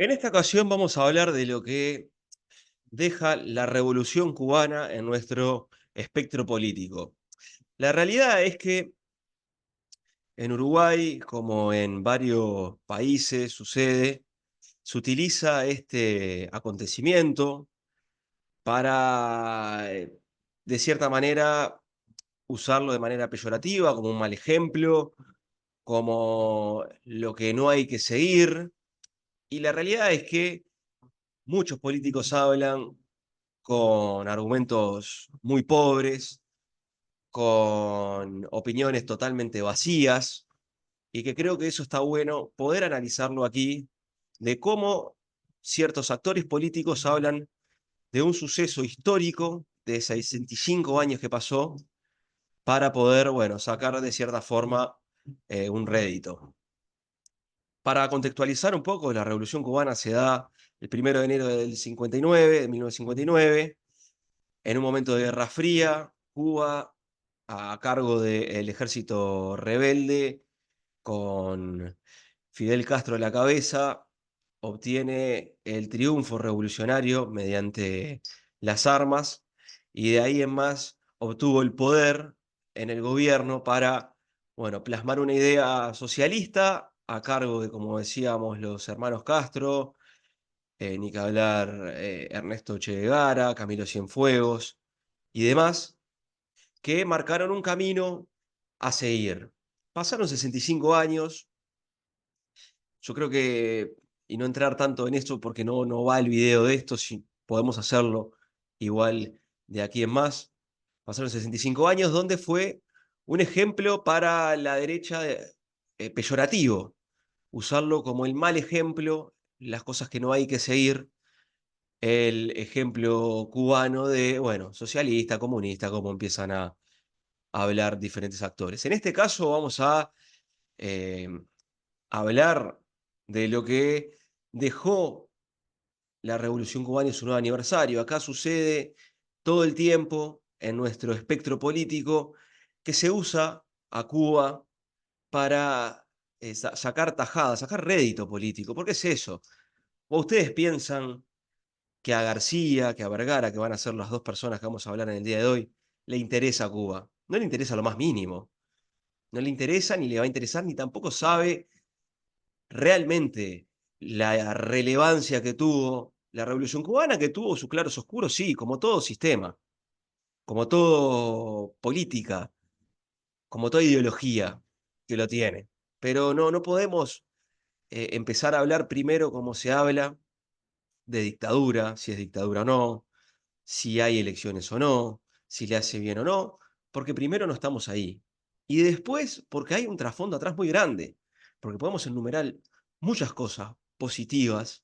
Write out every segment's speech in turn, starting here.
En esta ocasión vamos a hablar de lo que deja la revolución cubana en nuestro espectro político. La realidad es que en Uruguay, como en varios países sucede, se utiliza este acontecimiento para, de cierta manera, usarlo de manera peyorativa, como un mal ejemplo, como lo que no hay que seguir. Y la realidad es que muchos políticos hablan con argumentos muy pobres, con opiniones totalmente vacías, y que creo que eso está bueno poder analizarlo aquí, de cómo ciertos actores políticos hablan de un suceso histórico de 65 años que pasó para poder, bueno, sacar de cierta forma un rédito. Para contextualizar un poco, la Revolución Cubana se da el 1 de enero del 59, de 1959, en un momento de Guerra Fría. Cuba, a cargo del ejército rebelde, con Fidel Castro a la cabeza, obtiene el triunfo revolucionario mediante las armas, y de ahí en más obtuvo el poder en el gobierno para, bueno, plasmar una idea socialista a cargo de, como decíamos, los hermanos Castro, ni que hablar, Ernesto Che Guevara, Camilo Cienfuegos y demás, que marcaron un camino a seguir. Pasaron 65 años, yo creo que, y no entrar tanto en esto porque no va el video de esto, si podemos hacerlo igual de aquí en más. Pasaron 65 años donde fue un ejemplo para la derecha peyorativo, usarlo como el mal ejemplo, las cosas que no hay que seguir, el ejemplo cubano de, bueno, socialista, comunista, cómo empiezan a hablar diferentes actores. En este caso vamos a eh, hablar de lo que dejó la Revolución Cubana y su nuevo aniversario. Acá sucede todo el tiempo en nuestro espectro político que se usa a Cuba para sacar tajadas, sacar rédito político. ¿Por qué es eso? ¿O ustedes piensan que a García, que a Vergara, que van a ser las dos personas que vamos a hablar en el día de hoy, le interesa a Cuba? No le interesa lo más mínimo. No le interesa, ni le va a interesar, ni tampoco sabe realmente la relevancia que tuvo la Revolución Cubana, que tuvo sus claros oscuros, sí, como todo sistema, como todo política, como toda ideología que lo tiene. Pero no podemos empezar a hablar primero como se habla de dictadura, si es dictadura o no, si hay elecciones o no, si le hace bien o no, porque primero no estamos ahí. Y después, porque hay un trasfondo atrás muy grande, porque podemos enumerar muchas cosas positivas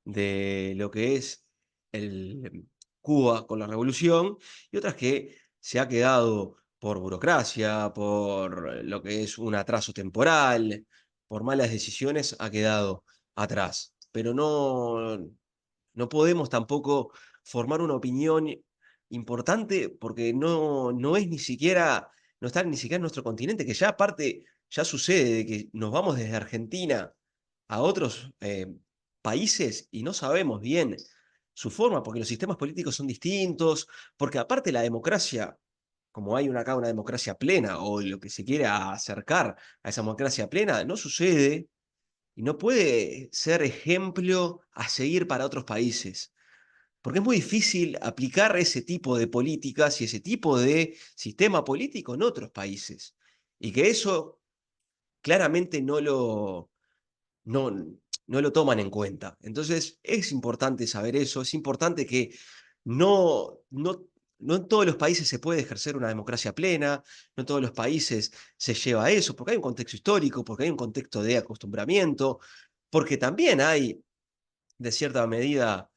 de lo que es el Cuba con la revolución, y otras que se ha quedado por burocracia, por lo que es un atraso temporal, por malas decisiones, ha quedado atrás. Pero no podemos tampoco formar una opinión importante porque no es ni siquiera, no está ni siquiera en nuestro continente, que ya aparte, ya sucede de que nos vamos desde Argentina a otros países y no sabemos bien su forma, porque los sistemas políticos son distintos, porque aparte la democracia, como hay acá una democracia plena, o lo que se quiera acercar a esa democracia plena, no sucede y no puede ser ejemplo a seguir para otros países. Porque es muy difícil aplicar ese tipo de políticas y ese tipo de sistema político en otros países. Y que eso claramente no, no lo toman en cuenta. Entonces, es importante saber eso, es importante que no, no, no en todos los países se puede ejercer una democracia plena, no en todos los países se lleva a eso, porque hay un contexto histórico, porque hay un contexto de acostumbramiento, porque también hay, de cierta medida,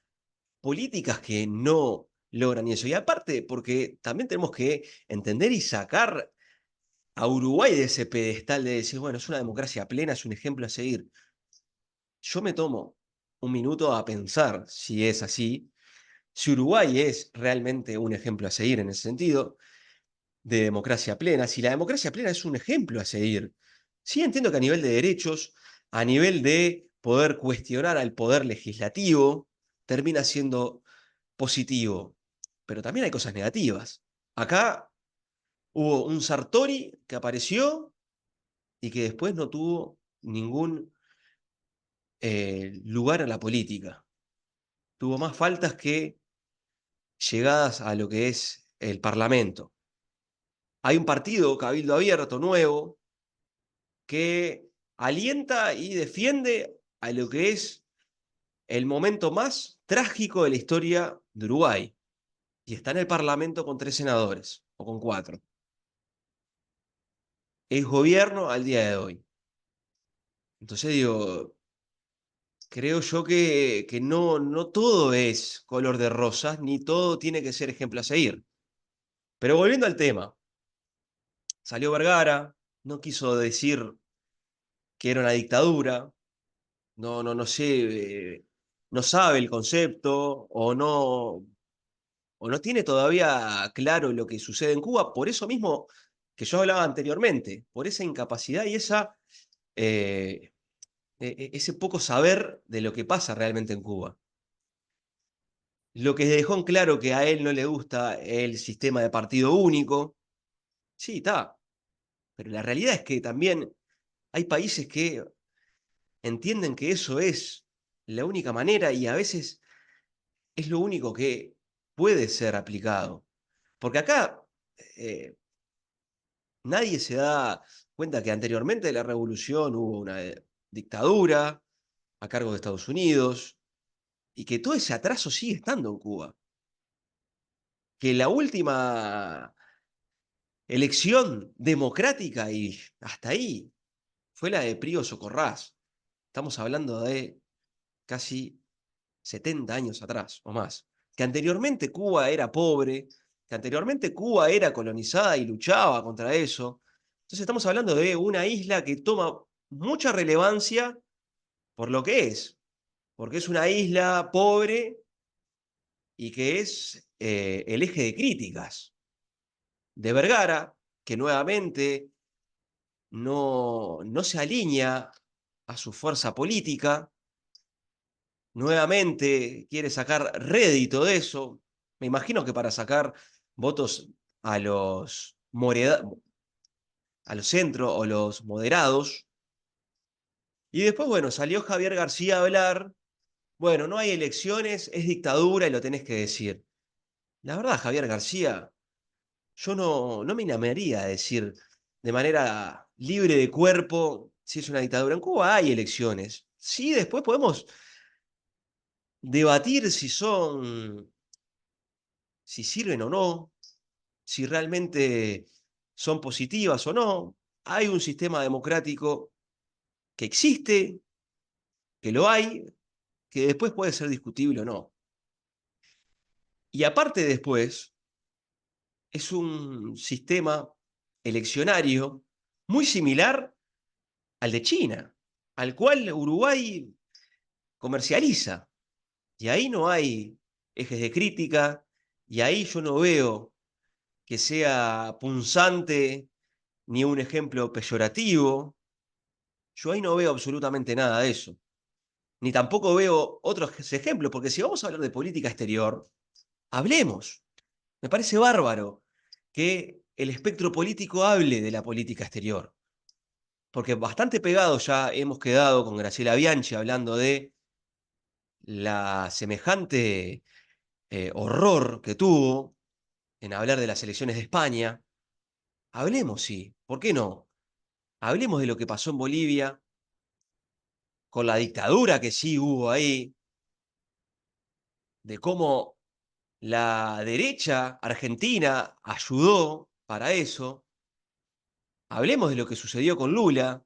políticas que no logran eso. Y aparte, porque también tenemos que entender y sacar a Uruguay de ese pedestal de decir, bueno, es una democracia plena, es un ejemplo a seguir. Yo me tomo un minuto a pensar si es así, si Uruguay es realmente un ejemplo a seguir en ese sentido, de democracia plena, si la democracia plena es un ejemplo a seguir. Sí, entiendo que a nivel de derechos, a nivel de poder cuestionar al poder legislativo, termina siendo positivo. Pero también hay cosas negativas. Acá hubo un Sartori que apareció y que después no tuvo ningún lugar en la política. Tuvo más faltas que llegadas a lo que es el Parlamento. Hay un partido, Cabildo Abierto, nuevo, que alienta y defiende a lo que es el momento más trágico de la historia de Uruguay. Y está en el Parlamento con 3 senadores, o con 4. Es gobierno al día de hoy. Entonces digo, creo yo que no todo es color de rosas, ni todo tiene que ser ejemplo a seguir. Pero volviendo al tema, salió Vergara, no quiso decir que era una dictadura, no sé, no sabe el concepto o no tiene todavía claro lo que sucede en Cuba, por eso mismo que yo hablaba anteriormente, por esa incapacidad y eh, ese poco saber de lo que pasa realmente en Cuba. Lo que dejó en claro que a él no le gusta el sistema de partido único, sí, está, pero la realidad es que también hay países que entienden que eso es la única manera y a veces es lo único que puede ser aplicado. Porque acá eh, nadie se da cuenta que anteriormente de la revolución hubo una dictadura a cargo de Estados Unidos y que todo ese atraso sigue estando en Cuba. Que la última elección democrática y hasta ahí fue la de Prío Socorrás. Estamos hablando de casi 70 años atrás o más. Que anteriormente Cuba era pobre, que anteriormente Cuba era colonizada y luchaba contra eso. Entonces estamos hablando de una isla que toma mucha relevancia por lo que es, porque es una isla pobre y que es el eje de críticas de Vergara, que nuevamente no se alinea a su fuerza política, nuevamente quiere sacar rédito de eso. Me imagino que para sacar votos a los, a los centros o los moderados. Y después, bueno, salió Javier García a hablar. Bueno, no hay elecciones, es dictadura y lo tenés que decir. La verdad, Javier García, yo no me animaría a decir de manera libre de cuerpo si es una dictadura. En Cuba hay elecciones. Sí, después podemos debatir si sirven o no, si realmente son positivas o no. Hay un sistema democrático que existe, que lo hay, que después puede ser discutible o no. Y aparte después, es un sistema eleccionario muy similar al de China, al cual Uruguay comercializa. Y ahí no hay ejes de crítica, y ahí yo no veo que sea punzante ni un ejemplo peyorativo. Yo ahí no veo absolutamente nada de eso. Ni tampoco veo otros ejemplos, porque si vamos a hablar de política exterior, hablemos. Me parece bárbaro que el espectro político hable de la política exterior, porque bastante pegados ya hemos quedado con Graciela Bianchi hablando de la semejante horror que tuvo en hablar de las elecciones de España. Hablemos, sí, ¿por qué no? Hablemos de lo que pasó en Bolivia, con la dictadura que sí hubo ahí, de cómo la derecha argentina ayudó para eso. Hablemos de lo que sucedió con Lula.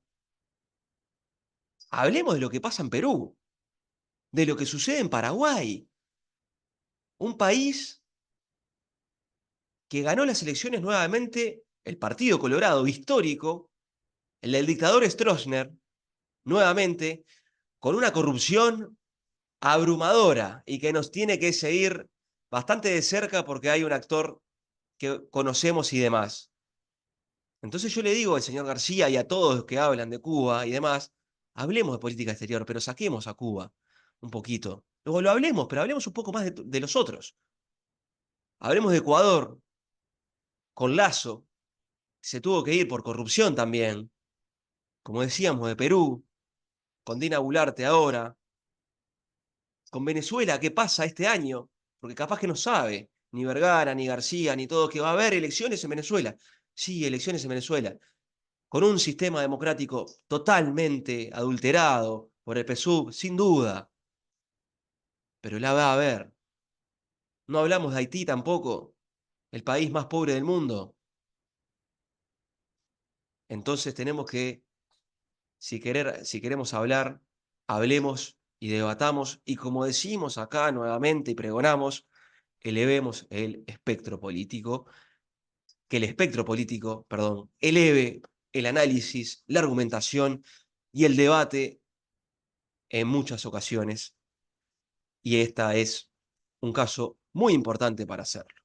Hablemos de lo que pasa en Perú, de lo que sucede en Paraguay. Un país que ganó las elecciones nuevamente, el Partido Colorado histórico, el del dictador Stroessner, nuevamente, con una corrupción abrumadora y que nos tiene que seguir bastante de cerca porque hay un actor que conocemos y demás. Entonces yo le digo al señor García y a todos los que hablan de Cuba y demás, Hablemos de política exterior, pero saquemos a Cuba un poquito. Luego lo hablemos, pero hablemos un poco más de los otros. Hablemos de Ecuador, con Lazo, se tuvo que ir por corrupción también. Como decíamos, de Perú, con Dina Boluarte ahora. Con Venezuela, ¿qué pasa este año? Porque capaz que no sabe, ni Vergara, ni García, ni todo, que va a haber elecciones en Venezuela. Sí, elecciones en Venezuela. Con un sistema democrático totalmente adulterado por el PSUV, sin duda. Pero la va a haber. No hablamos de Haití tampoco, el país más pobre del mundo. Entonces tenemos que, si queremos hablar, hablemos y debatamos. Y como decimos acá nuevamente y pregonamos, elevemos el espectro político, que el espectro político, perdón, eleve el análisis, la argumentación y el debate en muchas ocasiones. Y esta es un caso muy importante para hacerlo.